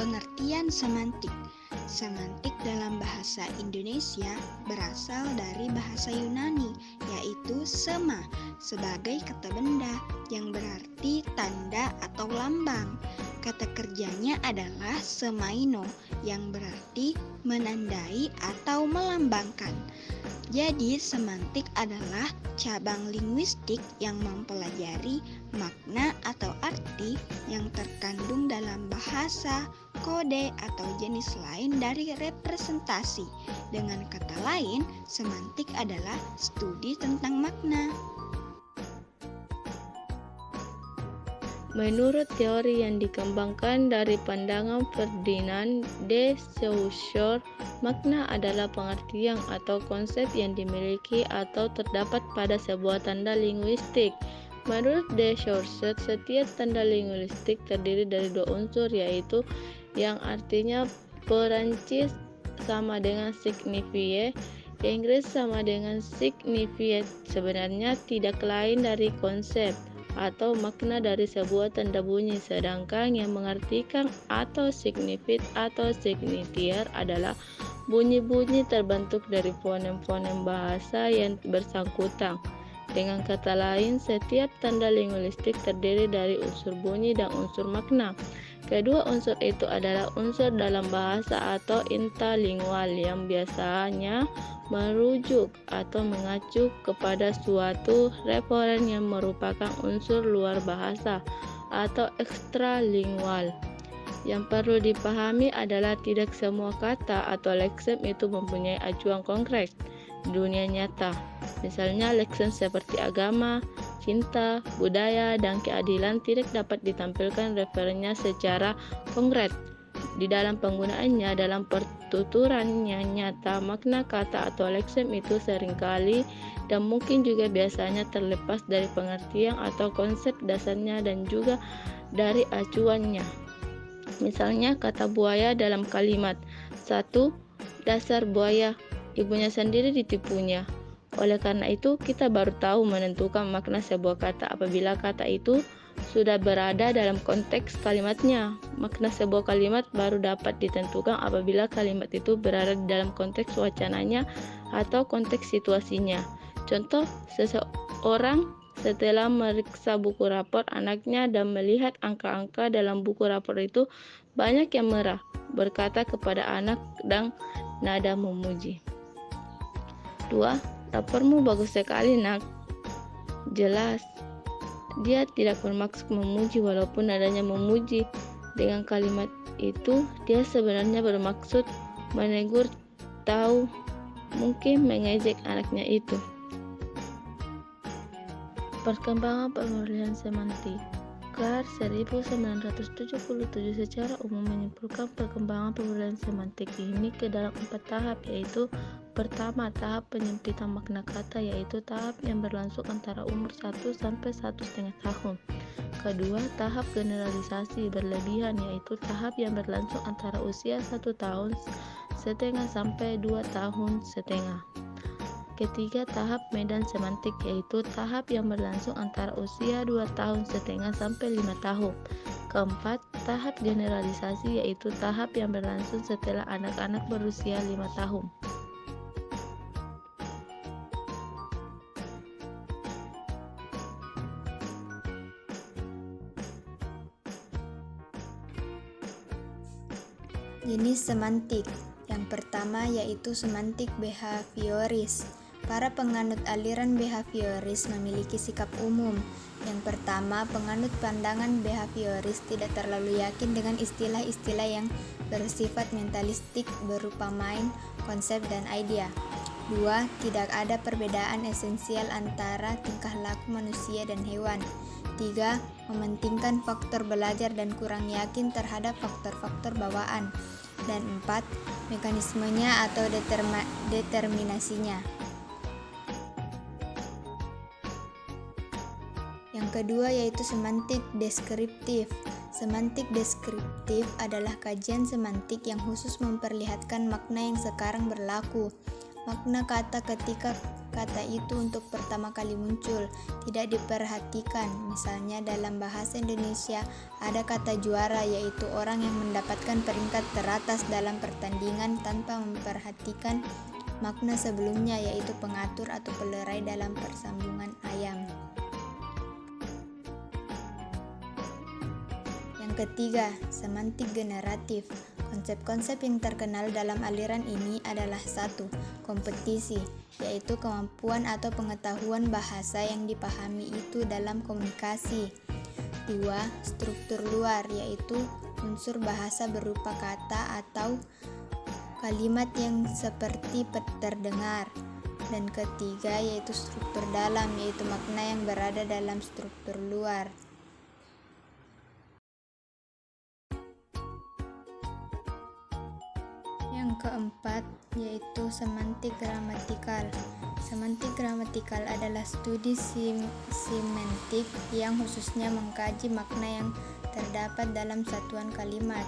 Pengertian semantik. Semantik dalam bahasa Indonesia berasal dari bahasa Yunani, yaitu sema, sebagai kata benda yang berarti tanda atau lambang. Kata kerjanya adalah semaino, yang berarti menandai atau melambangkan. Jadi, semantik adalah cabang linguistik yang mempelajari makna atau arti yang terkandung dalam bahasa, kode, atau jenis lain dari representasi. Dengan kata lain, semantik adalah studi tentang makna. Menurut teori yang dikembangkan dari pandangan Ferdinand de Saussure, makna adalah pengertian atau konsep yang dimiliki atau terdapat pada sebuah tanda linguistik. Menurut de Saussure, setiap tanda linguistik terdiri dari dua unsur, yaitu yang artinya Perancis sama dengan signifie, Inggris sama dengan signified, sebenarnya tidak lain dari konsep atau makna dari sebuah tanda bunyi, sedangkan yang mengartikan atau signified atau signifier adalah bunyi-bunyi terbentuk dari fonem-fonem bahasa yang bersangkutan. Dengan kata lain, setiap tanda linguistik terdiri dari unsur bunyi dan unsur makna. Kedua unsur itu adalah unsur dalam bahasa atau interlingual yang biasanya merujuk atau mengacu kepada suatu referen yang merupakan unsur luar bahasa atau ekstralingual. Yang perlu dipahami adalah tidak semua kata atau lексem itu mempunyai acuan konkret di dunia nyata. Misalnya lексem seperti agama, cinta, budaya, dan keadilan tidak dapat ditampilkan referennya secara konkret di dalam penggunaannya. Dalam pertuturannya nyata, makna kata atau lексem itu seringkali dan mungkin juga biasanya terlepas dari pengertian atau konsep dasarnya dan juga dari acuannya. Misalnya kata buaya dalam kalimat 1. Dasar buaya, ibunya sendiri ditipunya. Oleh karena itu, kita baru tahu menentukan makna sebuah kata apabila kata itu sudah berada dalam konteks kalimatnya. Makna sebuah kalimat baru dapat ditentukan apabila kalimat itu berada di dalam konteks wacananya atau konteks situasinya. Contoh, seseorang setelah meriksa buku rapor anaknya dan melihat angka-angka dalam buku rapor itu, banyak yang marah, berkata kepada anak dan nada memuji. 2. Rapormu bagus sekali, nak. Jelas, dia tidak bermaksud memuji walaupun nadanya memuji. Dengan kalimat itu, dia sebenarnya bermaksud menegur, tahu, mungkin mengejek anaknya itu. Perkembangan pemulihan semantik. Carr 1977 secara umum menyimpulkan perkembangan pemulihan semantik ini ke dalam 4 tahap, yaitu pertama, tahap penyempitan makna kata, yaitu tahap yang berlangsung antara umur 1 sampai 1,5 tahun. Kedua, tahap generalisasi berlebihan, yaitu tahap yang berlangsung antara usia 1,5 tahun sampai 2,5 tahun. Ketiga, tahap medan semantik, yaitu tahap yang berlangsung antara usia 2,5 tahun sampai 5 tahun. Keempat, tahap generalisasi, yaitu tahap yang berlangsung setelah anak-anak berusia 5 tahun. Jenis semantik. Yang pertama yaitu semantik behavioris. Para penganut aliran behavioris memiliki sikap umum. Yang pertama, penganut pandangan behavioris tidak terlalu yakin dengan istilah-istilah yang bersifat mentalistik berupa mind, konsep, dan idea. 2. Tidak ada perbedaan esensial antara tingkah laku manusia dan hewan. 3. Mementingkan faktor belajar dan kurang yakin terhadap faktor-faktor bawaan. Dan 4. Mekanismenya atau determinasinya. Yang kedua yaitu semantik deskriptif. Semantik deskriptif adalah kajian semantik yang khusus memperlihatkan makna yang sekarang berlaku. Makna kata ketika kata itu untuk pertama kali muncul tidak diperhatikan. Misalnya dalam bahasa Indonesia ada kata juara, yaitu orang yang mendapatkan peringkat teratas dalam pertandingan tanpa memperhatikan makna sebelumnya, yaitu pengatur atau pelerai dalam persambungan ayam. Yang ketiga, semantik generatif. Konsep-konsep yang terkenal dalam aliran ini adalah 1. Kompetisi, yaitu kemampuan atau pengetahuan bahasa yang dipahami itu dalam komunikasi. 2. Struktur luar, yaitu unsur bahasa berupa kata atau kalimat yang seperti terdengar. Dan ketiga, yaitu struktur dalam, yaitu makna yang berada dalam struktur luar. Yang keempat, yaitu semantik gramatikal. Semantik gramatikal adalah studi semantik yang khususnya mengkaji makna yang terdapat dalam satuan kalimat.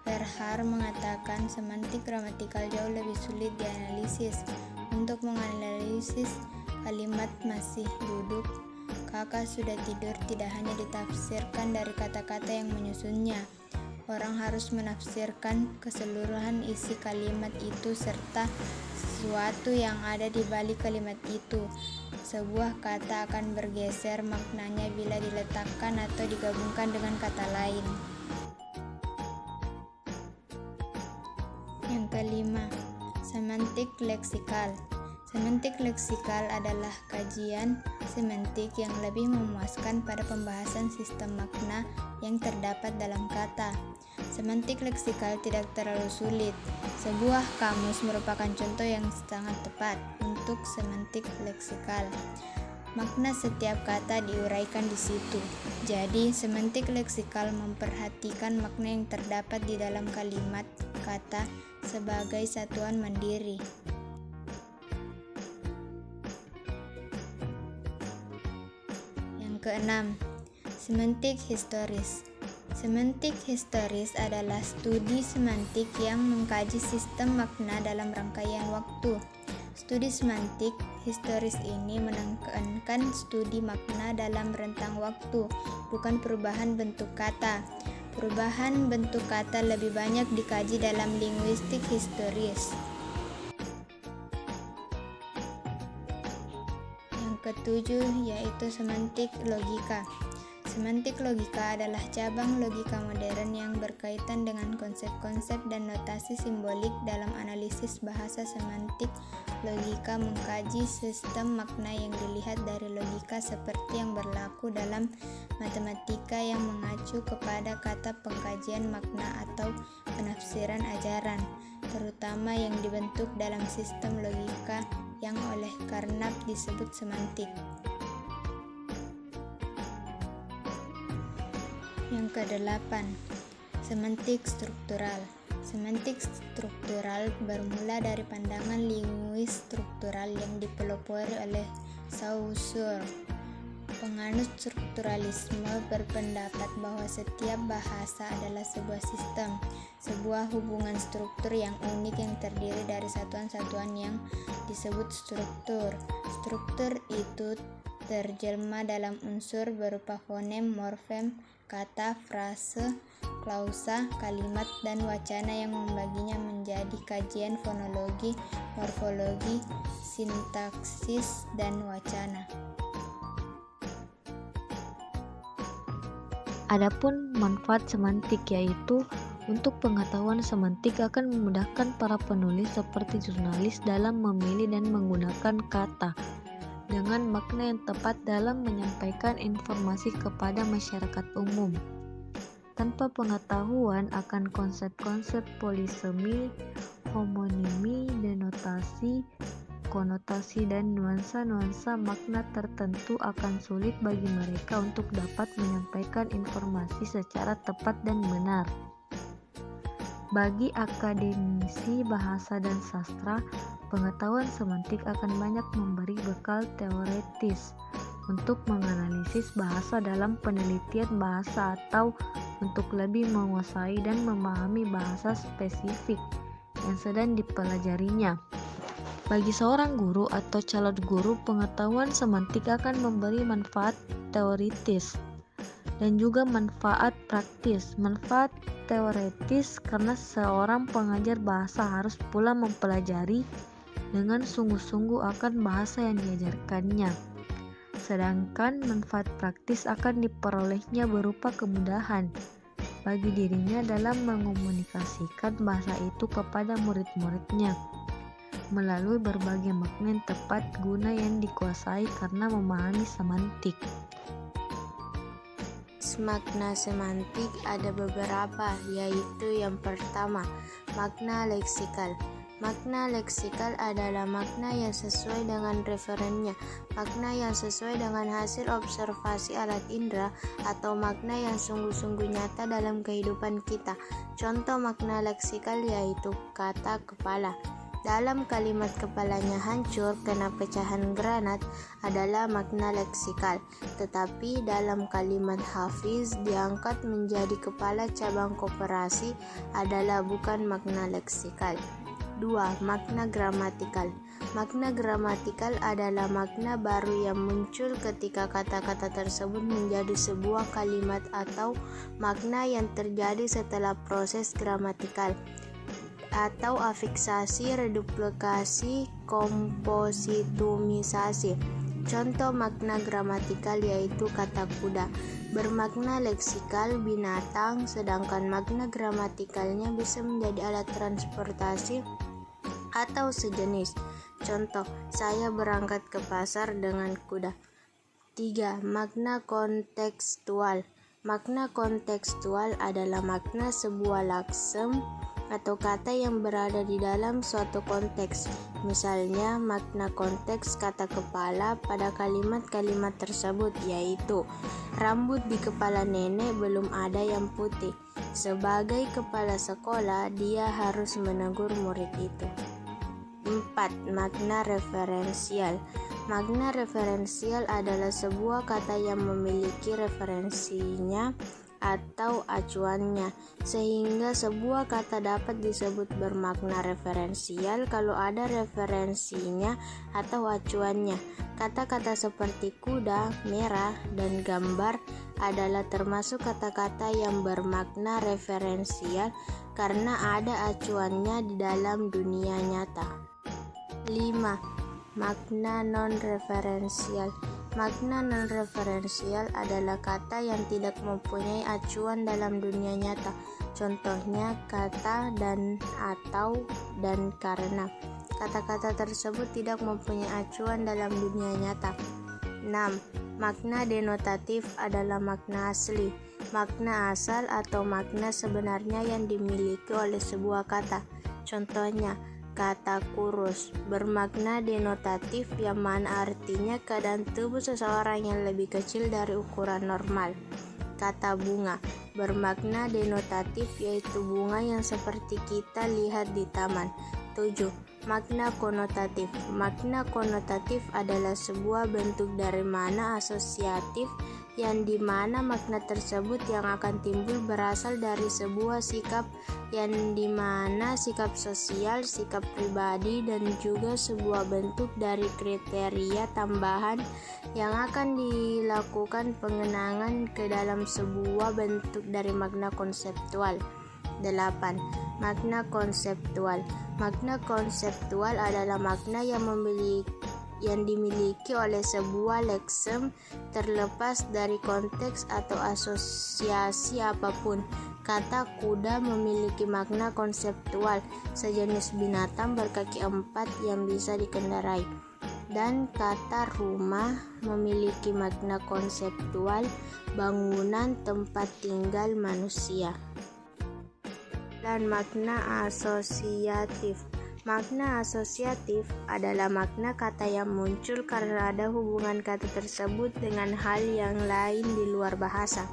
Verhaar mengatakan semantik gramatikal jauh lebih sulit dianalisis. Untuk menganalisis kalimat masih duduk, kakak sudah tidur tidak hanya ditafsirkan dari kata-kata yang menyusunnya. Orang harus menafsirkan keseluruhan isi kalimat itu serta sesuatu yang ada di balik kalimat itu. Sebuah kata akan bergeser maknanya bila diletakkan atau digabungkan dengan kata lain. Yang kelima, semantik leksikal. Semantik leksikal adalah kajian semantik yang lebih memuaskan pada pembahasan sistem makna yang terdapat dalam kata. Semantik leksikal tidak terlalu sulit. Sebuah kamus merupakan contoh yang sangat tepat untuk semantik leksikal. Makna setiap kata diuraikan di situ. Jadi, semantik leksikal memperhatikan makna yang terdapat di dalam kalimat kata sebagai satuan mandiri. Yang keenam, semantik historis. Semantik historis adalah studi semantik yang mengkaji sistem makna dalam rangkaian waktu. Studi semantik historis ini menekankan studi makna dalam rentang waktu, bukan perubahan bentuk kata. Perubahan bentuk kata lebih banyak dikaji dalam linguistik historis. Yang ketujuh, yaitu semantik logika. Semantik logika adalah cabang logika modern yang berkaitan dengan konsep-konsep dan notasi simbolik. Dalam analisis bahasa semantik logika mengkaji sistem makna yang dilihat dari logika seperti yang berlaku dalam matematika yang mengacu kepada kata pengkajian makna atau penafsiran ajaran, terutama yang dibentuk dalam sistem logika yang oleh Carnap disebut semantik. Yang kedelapan, semantik struktural. Semantik struktural bermula dari pandangan linguis struktural yang dipelopori oleh Saussure. Penganut strukturalisme berpendapat bahwa setiap bahasa adalah sebuah sistem, sebuah hubungan struktur yang unik yang terdiri dari satuan-satuan yang disebut struktur. Struktur itu terjelma dalam unsur berupa fonem, morfem, kata, frase, klausa, kalimat, dan wacana yang membaginya menjadi kajian fonologi, morfologi, sintaksis, dan wacana. Adapun manfaat semantik, yaitu untuk pengetahuan semantik akan memudahkan para penulis seperti jurnalis dalam memilih dan menggunakan kata dengan makna yang tepat dalam menyampaikan informasi kepada masyarakat umum. Tanpa pengetahuan akan konsep-konsep polisemi, homonimi, denotasi, konotasi, dan nuansa-nuansa makna tertentu akan sulit bagi mereka untuk dapat menyampaikan informasi secara tepat dan benar. Bagi akademisi bahasa dan sastra, pengetahuan semantik akan banyak memberi bekal teoretis untuk menganalisis bahasa dalam penelitian bahasa atau untuk lebih menguasai dan memahami bahasa spesifik yang sedang dipelajarinya. Bagi seorang guru atau calon guru, pengetahuan semantik akan memberi manfaat teoritis dan juga manfaat praktis. Manfaat teoritis karena seorang pengajar bahasa harus pula mempelajari dengan sungguh-sungguh akan bahasa yang diajarkannya. Sedangkan manfaat praktis akan diperolehnya berupa kemudahan bagi dirinya dalam mengomunikasikan bahasa itu kepada murid-muridnya melalui berbagai makna yang tepat guna yang dikuasai karena memahami semantik. Makna semantik ada beberapa, yaitu yang pertama, makna leksikal. Makna leksikal adalah makna yang sesuai dengan referennya, makna yang sesuai dengan hasil observasi alat indera, atau makna yang sungguh-sungguh nyata dalam kehidupan kita. Contoh makna leksikal yaitu kata kepala. Dalam kalimat kepalanya hancur kena pecahan granat adalah makna leksikal, tetapi dalam kalimat Hafiz diangkat menjadi kepala cabang koperasi adalah bukan makna leksikal. 2. Makna gramatikal. Makna gramatikal adalah makna baru yang muncul ketika kata-kata tersebut menjadi sebuah kalimat atau makna yang terjadi setelah proses gramatikal atau afiksasi, reduplikasi, kompositumisasi. Contoh makna gramatikal yaitu kata kuda bermakna leksikal binatang, sedangkan makna gramatikalnya bisa menjadi alat transportasi atau sejenis. Contoh, saya berangkat ke pasar dengan kuda. 3. Makna kontekstual. Makna kontekstual adalah makna sebuah laksem atau kata yang berada di dalam suatu konteks. Misalnya, makna konteks kata kepala pada kalimat-kalimat tersebut yaitu rambut di kepala nenek belum ada yang putih. Sebagai kepala sekolah, dia harus menegur murid itu. 4. Makna referensial. Makna referensial adalah sebuah kata yang memiliki referensinya atau acuannya, sehingga sebuah kata dapat disebut bermakna referensial kalau ada referensinya atau acuannya. Kata-kata seperti kuda, merah, dan gambar adalah termasuk kata-kata yang bermakna referensial karena ada acuannya di dalam dunia nyata. 5. Makna non-referensial. Makna non-referensial adalah kata yang tidak mempunyai acuan dalam dunia nyata. Contohnya kata dan, atau, dan karena. Kata-kata tersebut tidak mempunyai acuan dalam dunia nyata. 6. Makna denotatif adalah makna asli, makna asal atau makna sebenarnya yang dimiliki oleh sebuah kata. Contohnya, kata kurus bermakna denotatif yang mana artinya keadaan tubuh seseorang yang lebih kecil dari ukuran normal. Kata bunga bermakna denotatif yaitu bunga yang seperti kita lihat di taman. 7. Makna konotatif. Makna konotatif adalah sebuah bentuk dari mana asosiatif yang dimana makna tersebut yang akan timbul berasal dari sebuah sikap yang dimana sikap sosial, sikap pribadi, dan juga sebuah bentuk dari kriteria tambahan yang akan dilakukan pengenangan ke dalam sebuah bentuk dari makna konseptual. 8. Makna konseptual. Makna konseptual adalah makna yang dimiliki oleh sebuah leksem terlepas dari konteks atau asosiasi apapun. Kata kuda memiliki makna konseptual, sejenis binatang berkaki 4 yang bisa dikendarai. Dan kata rumah memiliki makna konseptual, bangunan tempat tinggal manusia. Dan makna asosiatif. Makna asosiatif adalah makna kata yang muncul karena ada hubungan kata tersebut dengan hal yang lain di luar bahasa.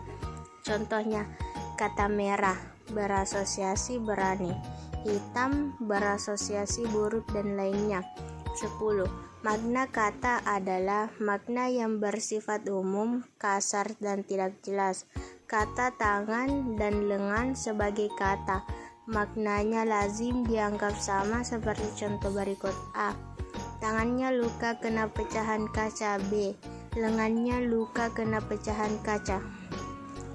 Contohnya, kata merah berasosiasi berani, hitam berasosiasi buruk, dan lainnya. 10. Makna kata adalah makna yang bersifat umum, kasar, dan tidak jelas. Kata tangan dan lengan sebagai kata maknanya lazim dianggap sama seperti contoh berikut. A. Tangannya luka kena pecahan kaca. B. Lengannya luka kena pecahan kaca.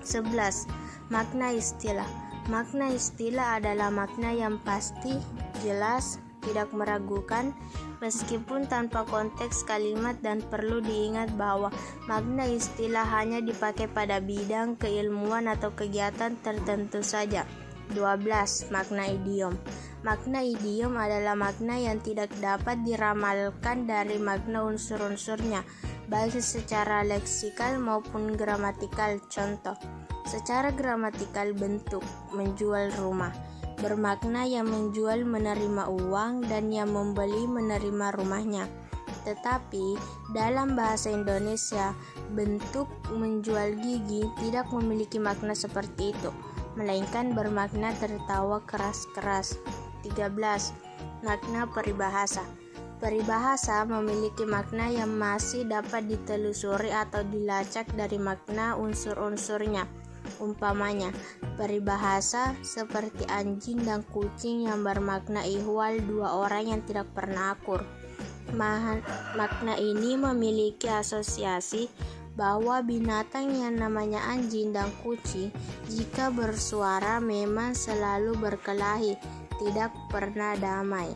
11. Makna istilah. Makna istilah adalah makna yang pasti, jelas, tidak meragukan, meskipun tanpa konteks kalimat, dan perlu diingat bahwa makna istilah hanya dipakai pada bidang keilmuan atau kegiatan tertentu saja. 12. Makna idiom. Makna idiom adalah makna yang tidak dapat diramalkan dari makna unsur-unsurnya, baik secara leksikal maupun gramatikal. Contoh, secara gramatikal bentuk menjual rumah bermakna yang menjual menerima uang dan yang membeli menerima rumahnya. Tetapi dalam bahasa Indonesia, bentuk menjual gigi tidak memiliki makna seperti itu, melainkan bermakna tertawa keras-keras. 13. Makna peribahasa. Peribahasa memiliki makna yang masih dapat ditelusuri atau dilacak dari makna unsur-unsurnya. Umpamanya, peribahasa seperti anjing dan kucing yang bermakna ihwal dua orang yang tidak pernah akur. Makna ini memiliki asosiasi bahwa binatang yang namanya anjing dan kucing jika bersuara memang selalu berkelahi, tidak pernah damai.